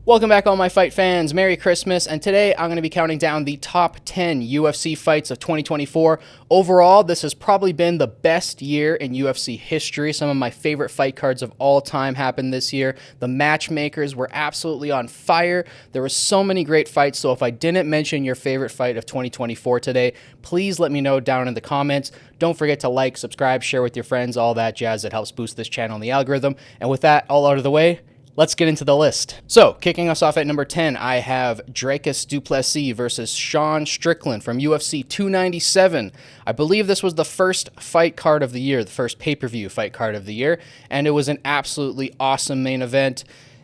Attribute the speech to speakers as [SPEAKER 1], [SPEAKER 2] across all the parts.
[SPEAKER 1] Welcome back, all my fight fans. Merry Christmas. And today I'm going to be counting down the top 10 UFC fights of 2024. Overall, this has probably been the best year in UFC history. Some of my favorite fight cards of all time happened this year. The matchmakers were absolutely on fire. There were so many great fights. So if I didn't mention your favorite fight of 2024 today, please let me know down in the comments. Don't forget to like, subscribe, share with your friends, all that jazz that helps boost this channel and the algorithm. And with that all out of the way, let's get into the list. So, kicking us off at number 10, I have Dricus du Plessis versus Sean Strickland from UFC 297. I believe this was the first fight card of the year, the first pay-per-view fight card of the year, and it was an absolutely awesome main event.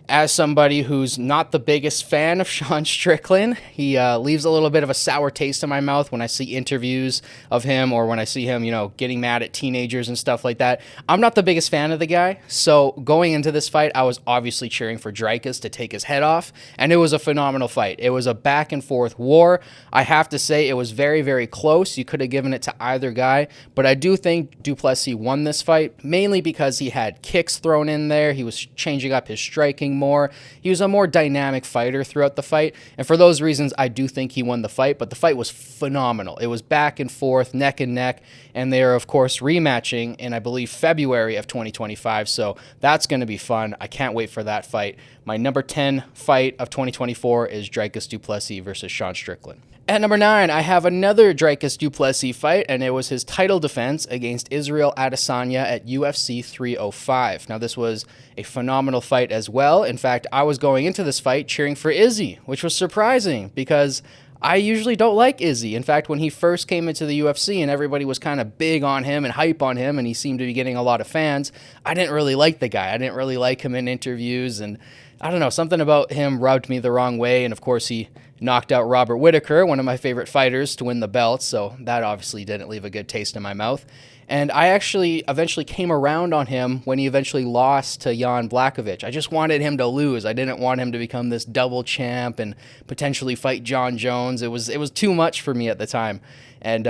[SPEAKER 1] As somebody who's not the biggest fan of Sean Strickland, he leaves a little bit of a sour taste in my mouth when I see interviews of him or when I see him, getting mad at teenagers and stuff like that. I'm not the biggest fan of the guy, so going into this fight, I was obviously cheering for Dricus to take his head off, and it was a phenomenal fight. It was a back-and-forth war. I have to say it was very, very close. You could have given it to either guy, but I do think du Plessis won this fight, mainly because he had kicks thrown in there. He was changing up his striking more. He was a more dynamic fighter throughout the fight, and for those reasons, I do think he won the fight, but the fight was phenomenal. It was back and forth, neck and neck, and they are, of course, rematching in, I believe, February of 2025, so that's going to be fun. I can't wait for that fight. My number 10 fight of 2024 is Dricus du Plessis versus Sean Strickland. At number 9, I have another Dricus du Plessis fight, and it was his title defense against Israel Adesanya at UFC 305. Now, this was a phenomenal fight as well. In fact, I was going into this fight cheering for Izzy, which was surprising because I usually don't like Izzy. In fact, when he first came into the UFC and everybody was kind of big on him and hype on him and he seemed to be getting a lot of fans, I didn't really like the guy. I didn't really like him in interviews, and I don't know, something about him rubbed me the wrong way. And of course, he knocked out Robert Whittaker, one of my favorite fighters, to win the belt, so that obviously didn't leave a good taste in my mouth. And I actually eventually came around on him when he eventually lost to Jan Blachowicz. I just wanted him to lose. I didn't want him to become this double champ and potentially fight John Jones. It was too much for me at the time. And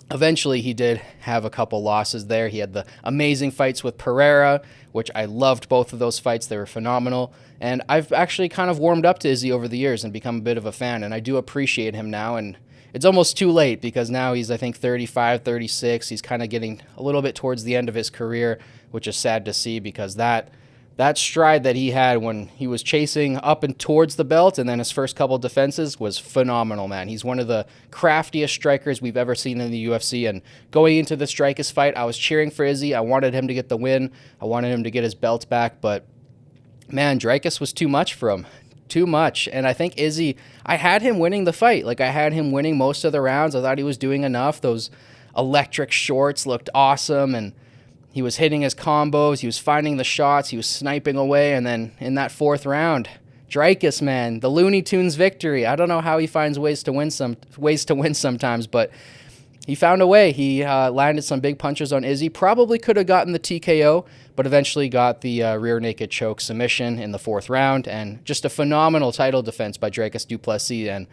[SPEAKER 1] eventually, he did have a couple losses there. He had the amazing fights with Pereira, which I loved both of those fights. They were phenomenal. And I've actually kind of warmed up to Izzy over the years and become a bit of a fan, and I do appreciate him now. And it's almost too late because now he's, I think, 35, 36. He's kind of getting a little bit towards the end of his career, which is sad to see because that stride that he had when he was chasing up and towards the belt and then his first couple defenses was phenomenal, man. He's one of the craftiest strikers we've ever seen in the UFC, and going into the Dricus fight, I was cheering for Izzy. I wanted him to get the win. I wanted him to get his belt back, but man, Dricus was too much for him. Too much. And I think Izzy, I had him winning the fight. Like, I had him winning most of the rounds. I thought he was doing enough. Those electric shorts looked awesome, and he was hitting his combos, he was finding the shots, he was sniping away, and then in that fourth round, Dricus, man, the Looney Tunes victory. I don't know how he finds ways to win sometimes, but he found a way. He landed some big punches on Izzy. Probably could have gotten the TKO, but eventually got the rear naked choke submission in the fourth round, and just a phenomenal title defense by Dricus du Plessis, and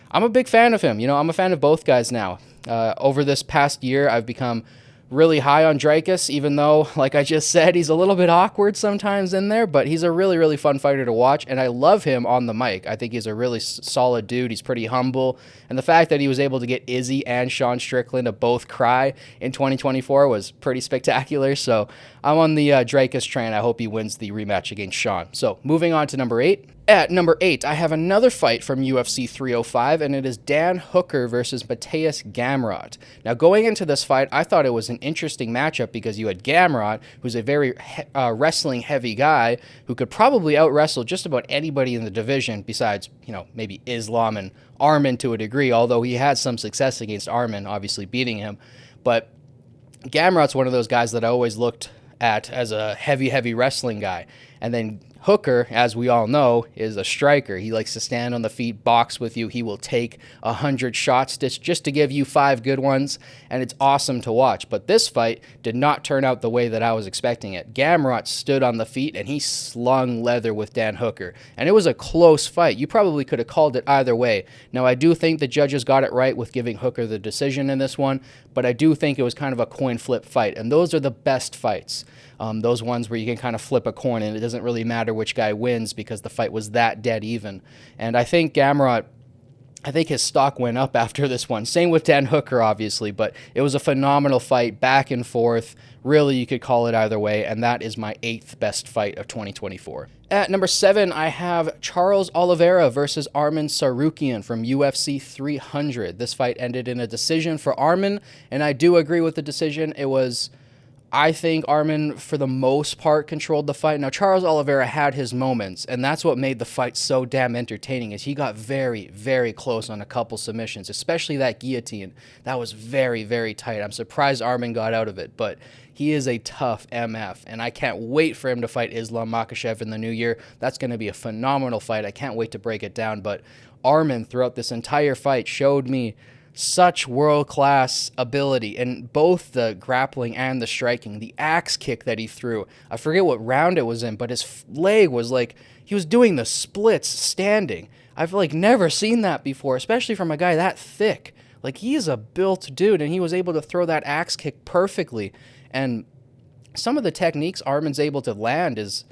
[SPEAKER 1] I'm a big fan of him. I'm a fan of both guys now. Over this past year, I've become really high on Dricus, even though, like I just said, he's a little bit awkward sometimes in there, but he's a really, really fun fighter to watch, and I love him on the mic. I think he's a really solid dude. He's pretty humble, and the fact that he was able to get Izzy and Sean Strickland to both cry in 2024 was pretty spectacular, so I'm on the Dricus train. I hope he wins the rematch against Sean. So, moving on to number 8. At number 8, I have another fight from UFC 305, and it is Dan Hooker versus Mateusz Gamrot. Now, going into this fight, I thought it was an interesting matchup because you had Gamrot, who's a very wrestling-heavy guy who could probably out-wrestle just about anybody in the division besides, maybe Islam and Arman to a degree, although he had some success against Arman, obviously beating him. But Gamrot's one of those guys that I always looked at as a heavy wrestling guy. And then Hooker, as we all know, is a striker. He likes to stand on the feet, box with you. He will take 100 shots just to give you 5 good ones, and it's awesome to watch. But this fight did not turn out the way that I was expecting it. Gamrot stood on the feet, and he slung leather with Dan Hooker. And it was a close fight. You probably could have called it either way. Now, I do think the judges got it right with giving Hooker the decision in this one, but I do think it was kind of a coin flip fight, and those are the best fights. Those ones where you can kind of flip a coin, and it doesn't really matter which guy wins because the fight was that dead even. And I think Gamrot, I think his stock went up after this one. Same with Dan Hooker, obviously, but it was a phenomenal fight, back and forth. Really, you could call it either way, and that is my 8th best fight of 2024. At number 7, I have Charles Oliveira versus Arman Tsarukyan from UFC 300. This fight ended in a decision for Arman, and I do agree with the decision. I think Arman, for the most part, controlled the fight. Now, Charles Oliveira had his moments, and that's what made the fight so damn entertaining, is he got very, very close on a couple submissions, especially that guillotine. That was very, very tight. I'm surprised Arman got out of it, but he is a tough MF, and I can't wait for him to fight Islam Makhachev in the new year. That's going to be a phenomenal fight. I can't wait to break it down, but Arman, throughout this entire fight, showed me such world-class ability in both the grappling and the striking. The axe kick that he threw, I forget what round it was in, but his leg was like, he was doing the splits standing. I've never seen that before, especially from a guy that thick. He's a built dude, and he was able to throw that axe kick perfectly. And some of the techniques Arman's able to land is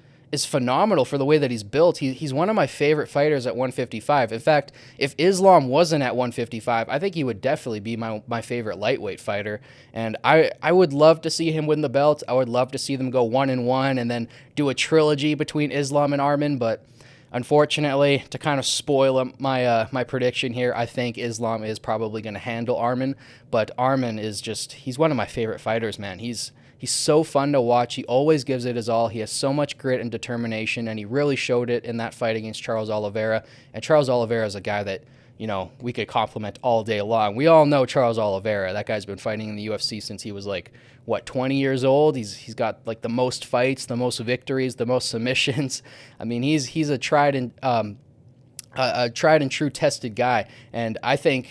[SPEAKER 1] phenomenal for the way that he's built. He's one of my favorite fighters at 155. In fact, if Islam wasn't at 155, I think he would definitely be my favorite lightweight fighter. And I would love to see him win the belt. I would love to see them go 1-1 and then do a trilogy between Islam and Arman. But unfortunately, to kind of spoil my prediction here, I think Islam is probably going to handle Arman. But Arman is he's one of my favorite fighters, man. He's so fun to watch. He always gives it his all. He has so much grit and determination, and he really showed it in that fight against Charles Oliveira. And Charles Oliveira is a guy that, we could compliment all day long. We all know Charles Oliveira. That guy's been fighting in the UFC since he was 20 years old. He's got the most fights, the most victories, the most submissions. I mean, he's a tried and true tested guy, and I think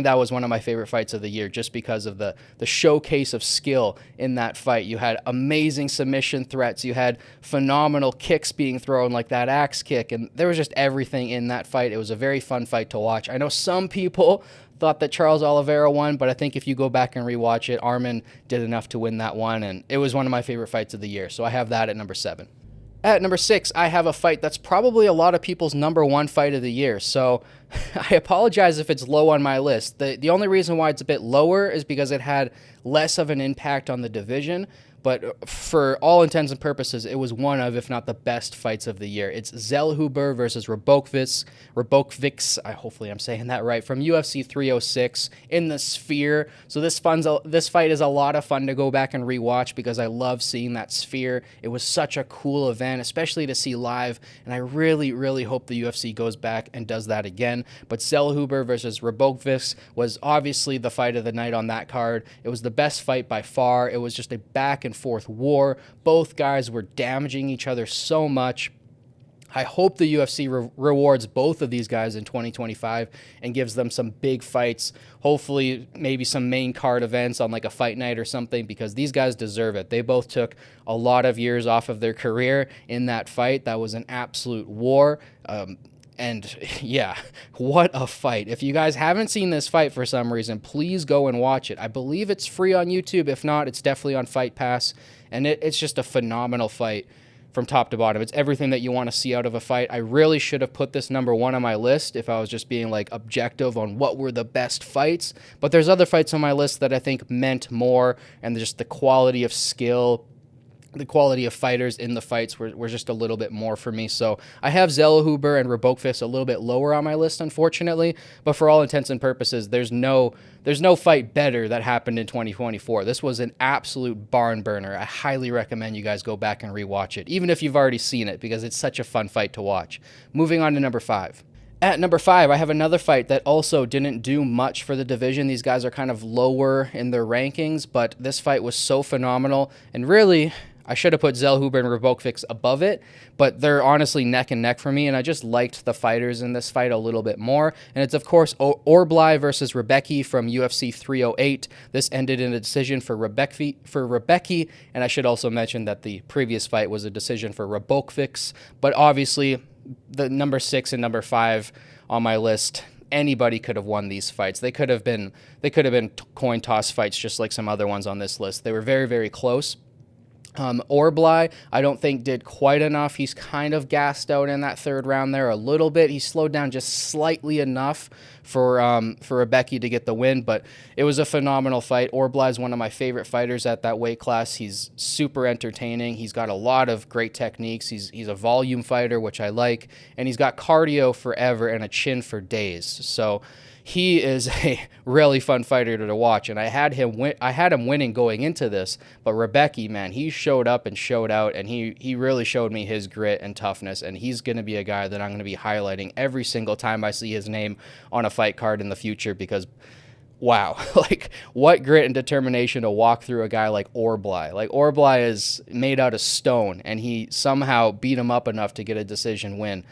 [SPEAKER 1] that was one of my favorite fights of the year just because of the showcase of skill in that fight. You had amazing submission threats. You had phenomenal kicks being thrown, like that axe kick, and there was just everything in that fight. It was a very fun fight to watch. I know some people thought that Charles Oliveira won, but I think if you go back and rewatch it, Arman did enough to win that one, and it was one of my favorite fights of the year. So I have that at number 7. At number 6, I have a fight that's probably a lot of people's number 1 fight of the year, so I apologize if it's low on my list. The only reason why it's a bit lower is because it had less of an impact on the division, but for all intents and purposes, it was one of, if not the best fights of the year. It's Zellhuber versus Rabokvics, hopefully I'm saying that right, from UFC 306 in the Sphere. So this fight is a lot of fun to go back and rewatch because I love seeing that Sphere. It was such a cool event, especially to see live, and I really, really hope the UFC goes back and does that again. But Zellhuber versus Rabokvics was obviously the fight of the night on that card. It was the best fight by far. It was just a back and forth war. Both guys were damaging each other so much. I hope the UFC rewards both of these guys in 2025 and gives them some big fights, hopefully maybe some main card events on a fight night or something, because these guys deserve it. They both took a lot of years off of their career in that fight. That was an absolute war. And yeah, what a fight. If you guys haven't seen this fight for some reason, please go and watch it. I believe it's free on YouTube. If not, it's definitely on Fight Pass. And it's just a phenomenal fight from top to bottom. It's everything that you want to see out of a fight. I really should have put this number 1 on my list if I was just being objective on what were the best fights. But there's other fights on my list that I think meant more, and just the quality of skill, the quality of fighters in the fights were just a little bit more for me. So I have Zellhuber and Rabokvics a little bit lower on my list, unfortunately. But for all intents and purposes, there's no fight better that happened in 2024. This was an absolute barn burner. I highly recommend you guys go back and rewatch it, even if you've already seen it, because it's such a fun fight to watch. Moving on to number 5. At number 5, I have another fight that also didn't do much for the division. These guys are kind of lower in their rankings, but this fight was so phenomenal, and really, I should have put Zellhuber and Rabokvics above it, but they're honestly neck and neck for me, and I just liked the fighters in this fight a little bit more. And it's, of course, Orblai versus Rebecki from UFC 308. This ended in a decision for Rebecki, and I should also mention that the previous fight was a decision for Rabokvics, but obviously the number 6 and number 5 on my list, anybody could have won these fights. They could have been coin toss fights just like some other ones on this list. They were very, very close. Orblai, I don't think did quite enough. He's kind of gassed out in that third round there a little bit. He slowed down just slightly enough for Rebecki to get the win, but it was a phenomenal fight. Orblai is one of my favorite fighters at that weight class. He's super entertaining. He's got a lot of great techniques. He's a volume fighter, which I like, and he's got cardio forever and a chin for days. So he is a really fun fighter to watch, and I had him winning going into this, but Rebecki, man, he showed up and showed out, and he really showed me his grit and toughness, and he's going to be a guy that I'm going to be highlighting every single time I see his name on a fight card in the future, because wow, like what grit and determination to walk through a guy like Orblai. Like Orblai is made out of stone, and he somehow beat him up enough to get a decision win.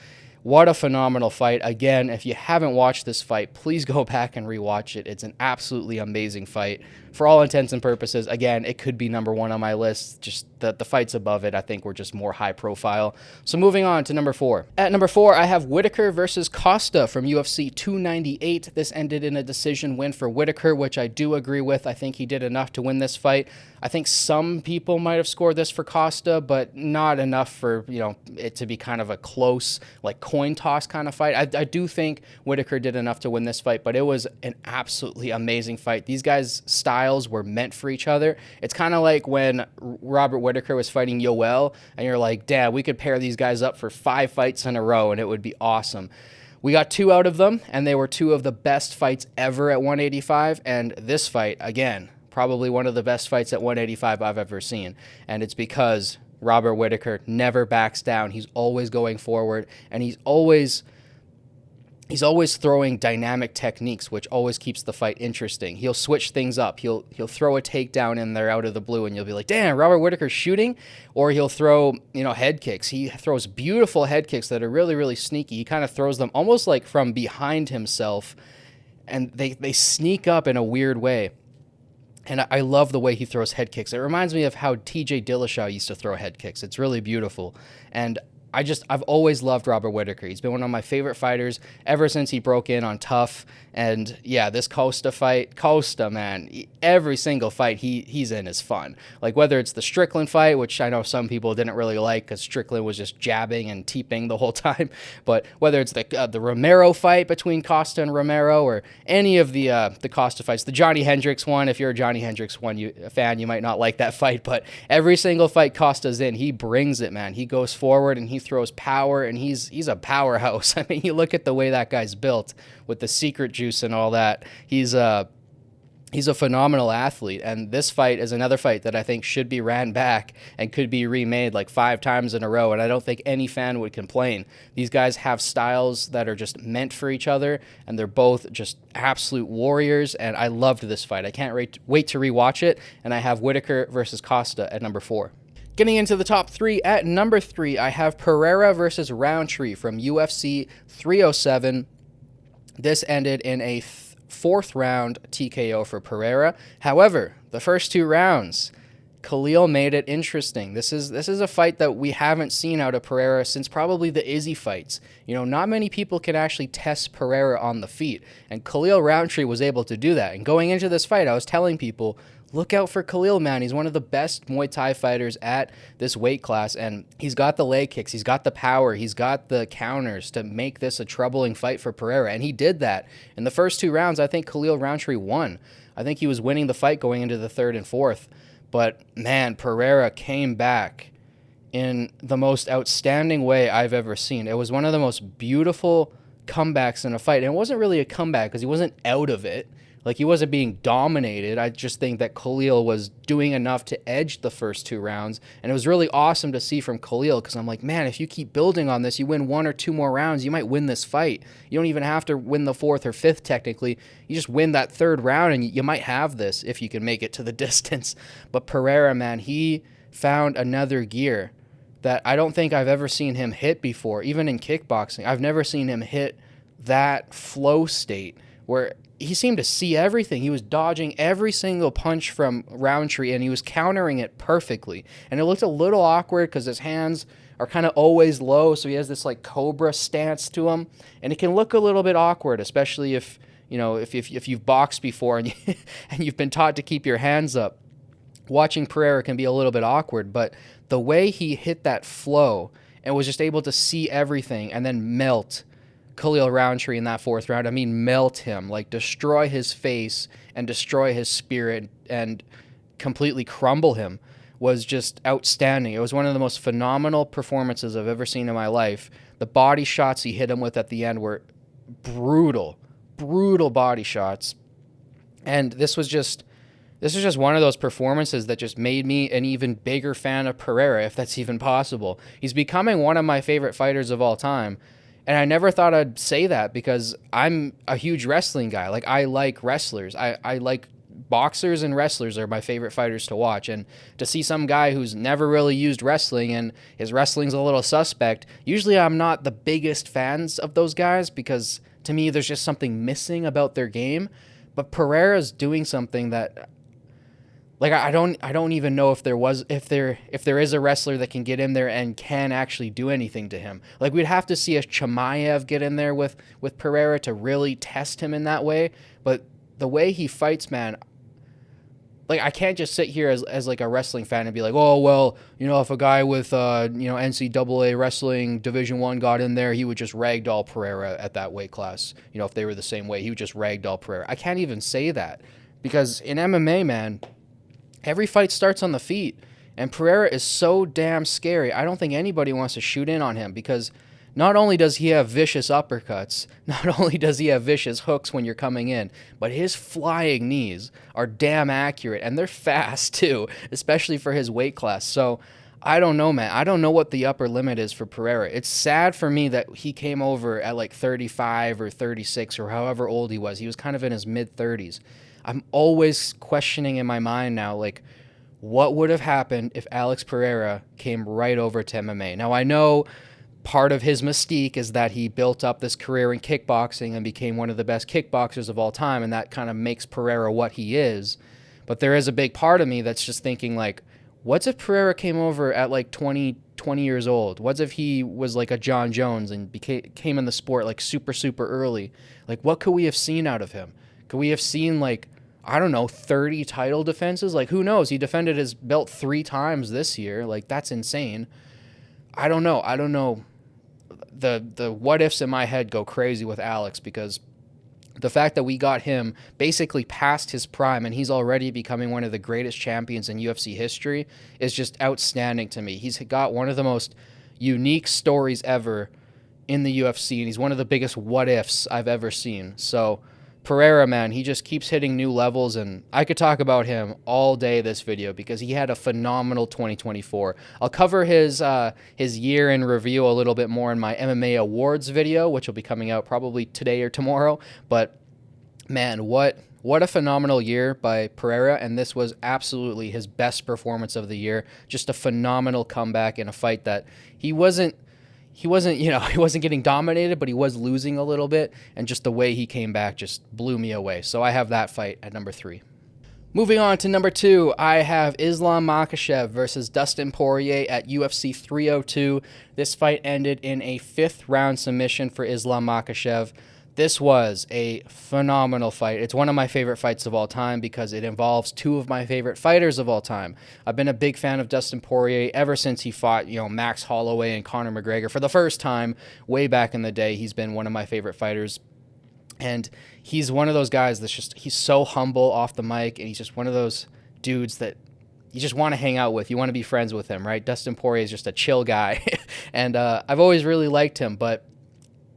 [SPEAKER 1] What a phenomenal fight. Again, if you haven't watched this fight, please go back and rewatch it. It's an absolutely amazing fight. For all intents and purposes, again, it could be number one on my list. Just the fights above it, I think, were just more high profile. So moving on to number 4. At number 4, I have Whitaker versus Costa from UFC 298. This ended in a decision win for Whitaker, which I do agree with. I think he did enough to win this fight. I think some people might have scored this for Costa, but not enough for, it to be kind of a close, like coin toss kind of fight. I do think Whitaker did enough to win this fight, but it was an absolutely amazing fight. These guys' styles were meant for each other. It's kind of like when Robert Whitaker was fighting Yoel, and you're like, damn, we could pair these guys up for 5 fights in a row, and it would be awesome. We got 2 out of them, and they were 2 of the best fights ever at 185, and this fight, again, probably one of the best fights at 185 I've ever seen, and it's because Robert Whitaker never backs down. He's always going forward, and he's always throwing dynamic techniques, which always keeps the fight interesting. He'll switch things up. He'll throw a takedown in there out of the blue, and you'll be like, damn, Robert Whitaker's shooting. Or he'll throw, head kicks. He throws beautiful head kicks that are really, really sneaky. He kind of throws them almost like from behind himself, and they sneak up in a weird way. And I love the way he throws head kicks. It reminds me of how TJ Dillashaw used to throw head kicks. It's really beautiful. And I've always loved Robert Whitaker. He's been one of my favorite fighters ever since he broke in on Tough. And yeah, this Costa fight, man, every single fight he's in is fun. Like whether it's the Strickland fight, which I know some people didn't really like because Strickland was just jabbing and teeping the whole time. But whether it's the Romero fight between Costa and Romero, or any of the Costa fights, the Johnny Hendricks one, if you're a Johnny Hendricks fan, you might not like that fight. But every single fight Costa's in, he brings it, man. He goes forward and he throws power, and he's a powerhouse. I mean, you look at the way that guy's built with the secret juice and all that. He's a phenomenal athlete, and this fight is another fight that I think should be ran back and could be remade like 5 times in a row, and I don't think any fan would complain. These guys have styles that are just meant for each other, and they're both just absolute warriors, and I loved this fight. I can't wait to rewatch it, and I have Whitaker versus Costa at number 4. Getting into the top 3, at number 3, I have Pereira versus Roundtree from UFC 307. This ended in a 4th round TKO for Pereira. However, the first 2 rounds, Khalil made it interesting. This is a fight that we haven't seen out of Pereira since probably the Izzy fights. Not many people can actually test Pereira on the feet, and Khalil Roundtree was able to do that. And going into this fight, I was telling people, look out for Khalil, man. He's one of the best Muay Thai fighters at this weight class, and he's got the leg kicks, he's got the power, he's got the counters to make this a troubling fight for Pereira, and he did that. In the first 2 rounds, I think Khalil Roundtree won. I think he was winning the fight going into the 3rd and 4th, but man, Pereira came back in the most outstanding way I've ever seen. It was one of the most beautiful comebacks in a fight, and it wasn't really a comeback because he wasn't out of it. Like, he wasn't being dominated. I just think that Khalil was doing enough to edge the first 2 rounds. And it was really awesome to see from Khalil, because I'm like, man, if you keep building on this, you win 1 or 2 more rounds, you might win this fight. You don't even have to win the 4th or 5th, technically. You just win that 3rd round, and you might have this if you can make it to the distance. But Pereira, man, he found another gear that I don't think I've ever seen him hit before. Even in kickboxing, I've never seen him hit that flow state where he seemed to see everything. He was dodging every single punch from Roundtree, and he was countering it perfectly. And it looked a little awkward because his hands are kind of always low, so he has this like cobra stance to him, and it can look a little bit awkward, especially if you've boxed before and you've been taught to keep your hands up. watching Pereira can be a little bit awkward, but the way he hit that flow and was just able to see everything and then melt Khalil Roundtree in that fourth round. I mean, melt him, like destroy his face and destroy his spirit and completely crumble him was just outstanding. It was one of the most phenomenal performances I've ever seen in my life. The body shots he hit him with at the end were brutal, brutal body shots. And this was just one of those performances that just made me an even bigger fan of Pereira, if that's even possible. He's becoming one of my favorite fighters of all time. And I never thought I'd say that because I'm a huge wrestling guy. Like, I like wrestlers. I like boxers, and wrestlers are my favorite fighters to watch. And to see some guy who's never really used wrestling and his wrestling's a little suspect, usually I'm not the biggest fans of those guys because to me there's just something missing about their game. But Pereira's doing something that, like, I don't even know if there is a wrestler that can get in there and can actually do anything to him. Like, we'd have to see a Chimaev get in there with Pereira to really test him in that way. But the way he fights, man, like, I can't just sit here as like a wrestling fan and be like, oh, well, if a guy with NCAA wrestling Division I got in there, he would just ragdoll Pereira at that weight class. If they were the same weight, he would just ragdoll Pereira. I can't even say that because in MMA, man, every fight starts on the feet, and Pereira is so damn scary. I don't think anybody wants to shoot in on him because not only does he have vicious uppercuts, not only does he have vicious hooks when you're coming in, but his flying knees are damn accurate, and they're fast too, especially for his weight class. So I don't know, man. I don't know what the upper limit is for Pereira. It's sad for me that he came over at like 35 or 36 or however old he was. He was kind of in his mid-30s. I'm always questioning in my mind now, like, what would have happened if Alex Pereira came right over to MMA? Now, I know part of his mystique is that he built up this career in kickboxing and became one of the best kickboxers of all time, and that kind of makes Pereira what he is. But there is a big part of me that's just thinking, like, what's if Pereira came over at like 20 years old? What's if he was like a John Jones and came in the sport like super, super early? Like, what could we have seen out of him? Could we have seen, like, I don't know, 30 title defenses? Like, who knows? He defended his belt 3 times this year. Like, that's insane. I don't know. The what ifs in my head go crazy with Alex because the fact that we got him basically past his prime and he's already becoming one of the greatest champions in UFC history is just outstanding to me. He's got one of the most unique stories ever in the UFC, and he's one of the biggest what ifs I've ever seen. So Pereira, man, he just keeps hitting new levels, and I could talk about him all day this video because he had a phenomenal 2024. I'll cover his year in review a little bit more in my MMA awards video, which will be coming out probably today or tomorrow. But man, what a phenomenal year by Pereira, and this was absolutely his best performance of the year. Just a phenomenal comeback in a fight that he wasn't getting dominated, but he was losing a little bit, and just the way he came back just blew me away. So I have that fight at number 3. Moving on to number 2, I have Islam Makhachev versus Dustin Poirier at UFC 302. This fight ended in a 5th round submission for Islam Makhachev. This was a phenomenal fight. It's one of my favorite fights of all time because it involves 2 of my favorite fighters of all time. I've been a big fan of Dustin Poirier ever since he fought, Max Holloway and Conor McGregor for the first time way back in the day. He's been one of my favorite fighters. And he's one of those guys he's so humble off the mic, and he's just one of those dudes that you just want to hang out with. You want to be friends with him, right? Dustin Poirier is just a chill guy. And I've always really liked him, but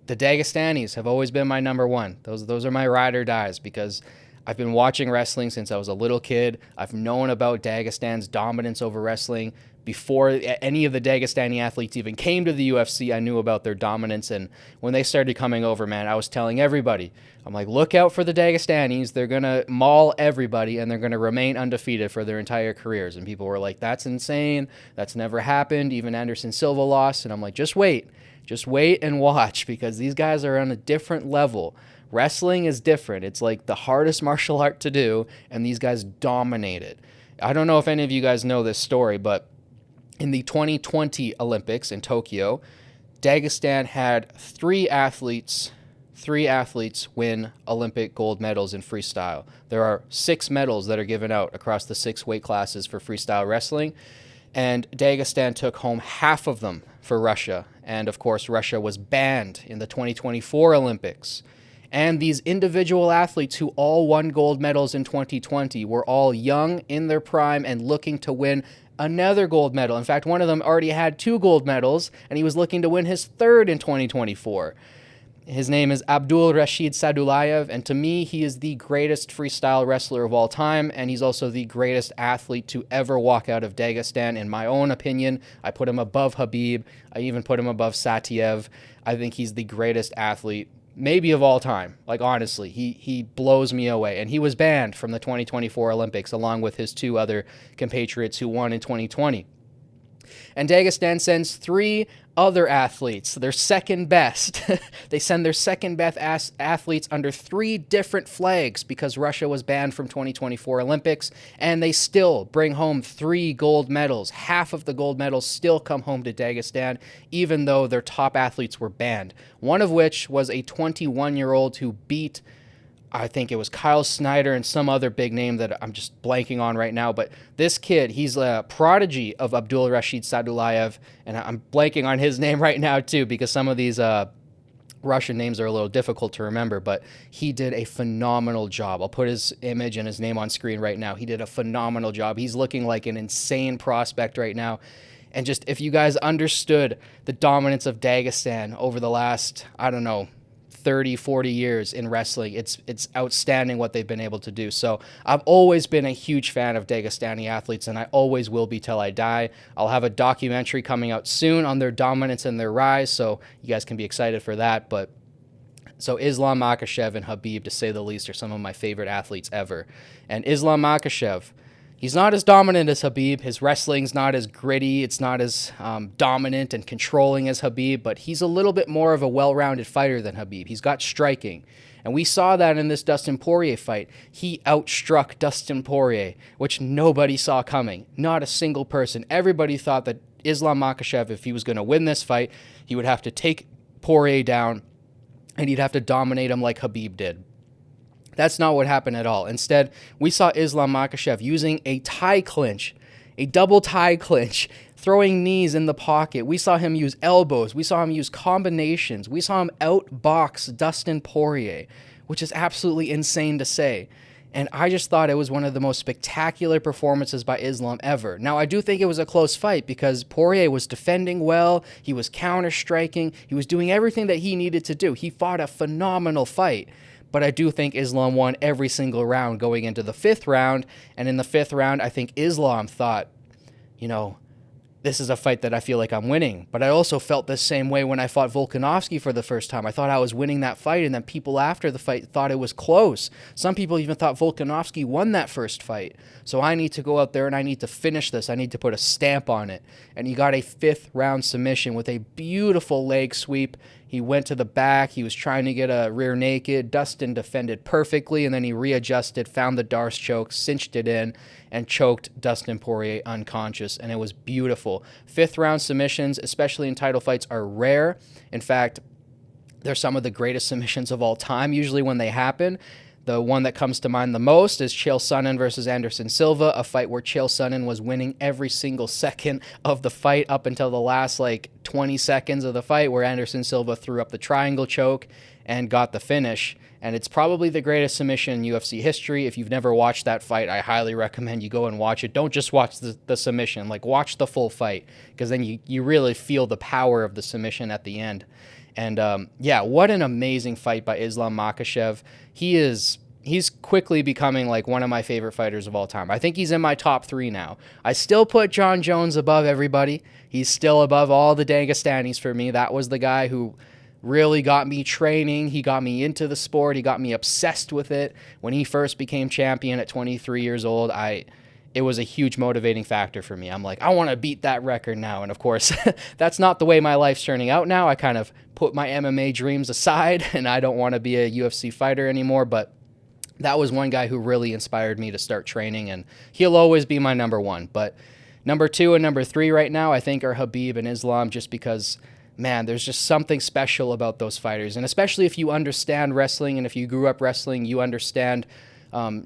[SPEAKER 1] the Dagestanis have always been my number 1. Those are my ride or dies because I've been watching wrestling since I was a little kid. I've known about Dagestan's dominance over wrestling. Before any of the Dagestani athletes even came to the UFC, I knew about their dominance. And when they started coming over, man, I was telling everybody, I'm like, look out for the Dagestanis. They're going to maul everybody, and they're going to remain undefeated for their entire careers. And people were like, that's insane. That's never happened. Even Anderson Silva lost. And I'm like, just wait. Just wait and watch because these guys are on a different level. Wrestling is different. It's like the hardest martial art to do, and these guys dominate it. I don't know if any of you guys know this story, but in the 2020 Olympics in Tokyo, Dagestan had 3 athletes 3 athletes win Olympic gold medals in freestyle. There are 6 medals that are given out across the 6 weight classes for freestyle wrestling, and Dagestan took home half of them for Russia. And of course, Russia was banned in the 2024 Olympics. And these individual athletes who all won gold medals in 2020 were all young, in their prime, and looking to win another gold medal. In fact, one of them already had 2 gold medals, and he was looking to win his 3rd in 2024. His name is Abdul Rashid Sadulayev, and to me, he is the greatest freestyle wrestler of all time, and he's also the greatest athlete to ever walk out of Dagestan, in my own opinion. I put him above Khabib. I even put him above Satiev. I think he's the greatest athlete, maybe of all time. Like, honestly, he blows me away, and he was banned from the 2024 Olympics, along with his 2 other compatriots who won in 2020. And Dagestan sends 3 other athletes, their second best. They send their second best athletes under 3 different flags because Russia was banned from 2024 Olympics, and they still bring home 3 gold medals. Half of the gold medals still come home to Dagestan, even though their top athletes were banned. One of which was a 21-year-old who beat, I think it was Kyle Snyder and some other big name that I'm just blanking on right now. But this kid, he's a prodigy of Abdul Rashid Sadulayev, and I'm blanking on his name right now too because some of these Russian names are a little difficult to remember, but he did a phenomenal job. I'll put his image and his name on screen right now. He did a phenomenal job. He's looking like an insane prospect right now. And just if you guys understood the dominance of Dagestan over the last, I don't know, 30, 40 years in wrestling, it's outstanding what they've been able to do. So I've always been a huge fan of Dagestani athletes, and I always will be till I die. I'll have a documentary coming out soon on their dominance and their rise, so you guys can be excited for that. But so Islam Makhachev and Khabib, to say the least, are some of my favorite athletes ever. And Islam Makhachev, he's not as dominant as Khabib. His wrestling's not as gritty. It's not as dominant and controlling as Khabib, but he's a little bit more of a well-rounded fighter than Khabib. He's got striking. And we saw that in this Dustin Poirier fight. He outstruck Dustin Poirier, which nobody saw coming. Not a single person. Everybody thought that Islam Makhachev, if he was going to win this fight, he would have to take Poirier down, and he'd have to dominate him like Khabib did. That's not what happened at all. Instead, we saw Islam Makhachev using a tie clinch, a double tie clinch, throwing knees in the pocket. We saw him use elbows. We saw him use combinations. We saw him outbox Dustin Poirier, which is absolutely insane to say. And I just thought it was one of the most spectacular performances by Islam ever. Now, I do think it was a close fight because Poirier was defending well. He was counter-striking. He was doing everything that he needed to do. He fought a phenomenal fight. But I do think Islam won every single round going into the 5th round. And in the 5th round, I think Islam thought, you know, this is a fight that I feel like I'm winning. But I also felt the same way when I fought Volkanovski for the first time. I thought I was winning that fight, and then people after the fight thought it was close. Some people even thought Volkanovski won that first fight. So I need to go out there and I need to finish this. I need to put a stamp on it. And he got a 5th round submission with a beautiful leg sweep. He went to the back. He was trying to get a rear naked. Dustin defended perfectly, and then he readjusted, found the Darce choke, cinched it in, and choked Dustin Poirier unconscious, and it was beautiful. 5th round submissions, especially in title fights, are rare. In fact, they're some of the greatest submissions of all time, usually when they happen. The one that comes to mind the most is Chael Sonnen versus Anderson Silva, a fight where Chael Sonnen was winning every single second of the fight up until the last 20 seconds of the fight, where Anderson Silva threw up the triangle choke and got the finish. And it's probably the greatest submission in UFC history. If you've never watched that fight, I highly recommend you go and watch it. Don't just watch the submission, watch the full fight, because then you really feel the power of the submission at the end. And yeah, what an amazing fight by Islam Makhachev. He's quickly becoming one of my favorite fighters of all time. I think he's in my top 3 now. I still put John Jones above everybody. He's still above all the Dagestanis for me. That was the guy who really got me training. He got me into the sport. He got me obsessed with it. When he first became champion at 23 years old, it was a huge motivating factor for me. I'm like, I want to beat that record now. And of course, that's not the way my life's turning out now. I kind of put my MMA dreams aside, and I don't want to be a UFC fighter anymore. But that was one guy who really inspired me to start training, and he'll always be my number 1. But number 2 and number 3 right now, I think, are Khabib and Islam, just because man, there's just something special about those fighters. And especially if you understand wrestling and if you grew up wrestling, you understand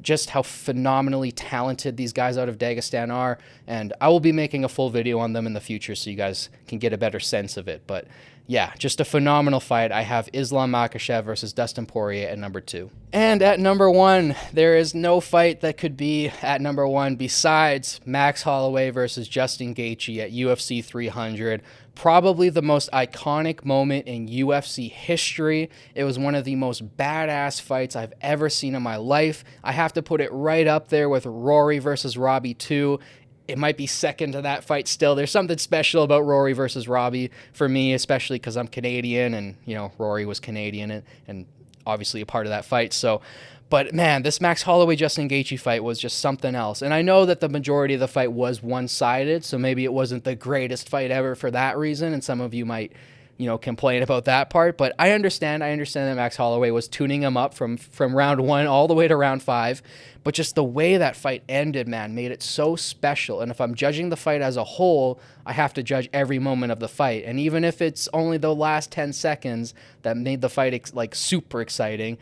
[SPEAKER 1] just how phenomenally talented these guys out of Dagestan are. And I will be making a full video on them in the future so you guys can get a better sense of it. But yeah, just a phenomenal fight. I have Islam Makhachev versus Dustin Poirier at number 2. And at number 1, there is no fight that could be at number 1 besides Max Holloway versus Justin Gaethje at UFC 300. Probably the most iconic moment in UFC history. It was one of the most badass fights I've ever seen in my life. I have to put it right up there with Rory versus Robbie 2. It might be second to that fight still. There's something special about Rory versus Robbie for me, especially because I'm Canadian and, you know, Rory was Canadian and obviously a part of that fight. So, but man, this Max Holloway-Justin Gaethje fight was just something else. And I know that the majority of the fight was one-sided, so maybe it wasn't the greatest fight ever for that reason, and some of you might, you know, complain about that part. But I understand that Max Holloway was tuning him up from round 1 all the way to round 5. But just the way that fight ended, man, made it so special. And if I'm judging the fight as a whole, I have to judge every moment of the fight. And even if it's only the last 10 seconds that made the fight like super exciting,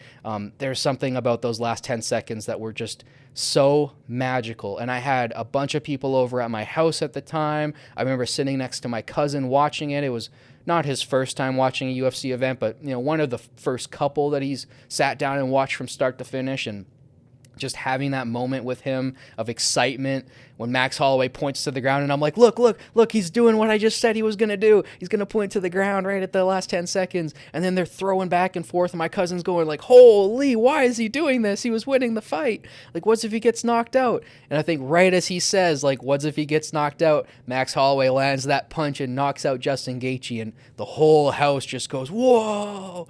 [SPEAKER 1] there's something about those last 10 seconds that were just so magical. And I had a bunch of people over at my house at the time. I remember sitting next to my cousin watching it. It was not his first time watching a UFC event, but, you know, one of the first couple that he's sat down and watched from start to finish. And just having that moment with him of excitement when Max Holloway points to the ground and I'm like, look, he's doing what I just said he was going to do. He's going to point to the ground right at the last 10 seconds. And then they're throwing back and forth and my cousin's going like, holy, why is he doing this? He was winning the fight. Like, what's if he gets knocked out? And I think right as he says, like, what's if he gets knocked out? Max Holloway lands that punch and knocks out Justin Gaethje and the whole house just goes, whoa.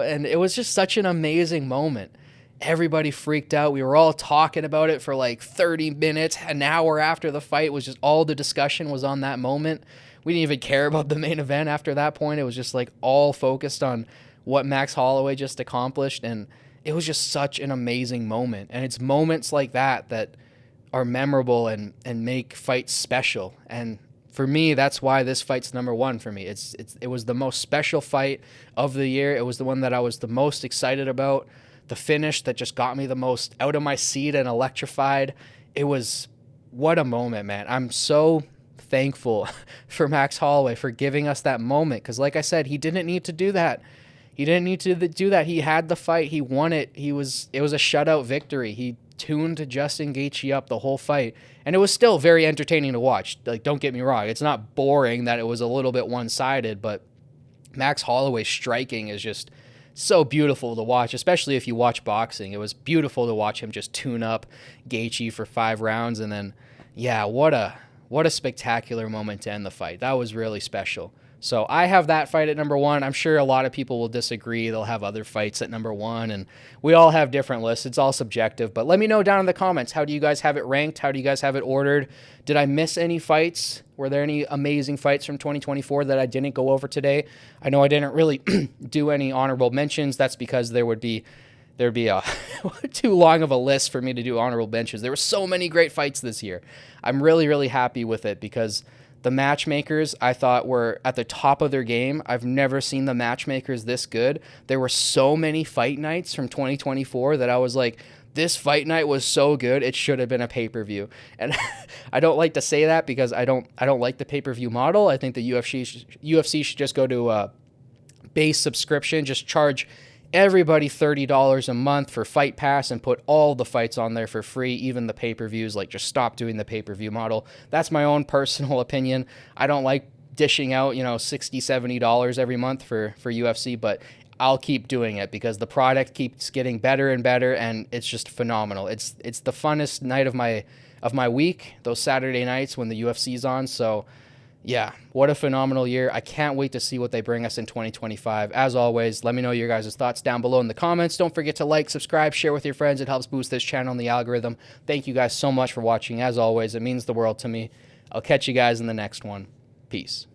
[SPEAKER 1] And it was just such an amazing moment. Everybody freaked out. We were all talking about it for like 30 minutes. An hour after the fight was just all the discussion was on that moment. We didn't even care about the main event after that point. It was just like all focused on what Max Holloway just accomplished. And it was just such an amazing moment. And it's moments like that that are memorable and make fights special. And for me, that's why this fight's number 1 for me. It was the most special fight of the year. It was the one that I was the most excited about. The finish that just got me the most out of my seat and electrified. It was, what a moment, man. I'm so thankful for Max Holloway for giving us that moment. Because like I said, he didn't need to do that. He didn't need to do that. He had the fight. He won it. It was a shutout victory. He tuned Justin Gaethje up the whole fight. And it was still very entertaining to watch. Like, don't get me wrong. It's not boring that it was a little bit one-sided, but Max Holloway's striking is just so beautiful to watch, especially if you watch boxing. It was beautiful to watch him just tune up Gaethje for 5 rounds. And then, yeah, what a spectacular moment to end the fight. That was really special. So I have that fight at number 1. I'm sure a lot of people will disagree. They'll have other fights at number 1, and we all have different lists. It's all subjective. But let me know down in the comments, how do you guys have it ranked? How do you guys have it ordered? Did I miss any fights? Were there any amazing fights from 2024 that I didn't go over today? I know I didn't really do any honorable mentions. That's because there'd be a too long of a list for me to do honorable mentions. There were so many great fights this year. I'm really, really happy with it because the matchmakers, I thought, were at the top of their game. I've never seen the matchmakers this good. There were so many fight nights from 2024 that I was like, this fight night was so good, it should have been a pay-per-view. And I don't like to say that because I don't like the pay-per-view model. I think the UFC should just go to a base subscription, just charge everybody $30 a month for Fight Pass and put all the fights on there for free, even the pay-per-views. Like, just stop doing the pay-per-view model. That's my own personal opinion. I don't like dishing out, $60, $70 every month for UFC, but I'll keep doing it because the product keeps getting better and better, and it's just phenomenal. It's the funnest night of my week, those Saturday nights when the UFC's on. So yeah, what a phenomenal year. I can't wait to see what they bring us in 2025. As always, let me know your guys' thoughts down below in the comments. Don't forget to like, subscribe, share with your friends. It helps boost this channel and the algorithm. Thank you guys so much for watching. As always, it means the world to me. I'll catch you guys in the next one. Peace.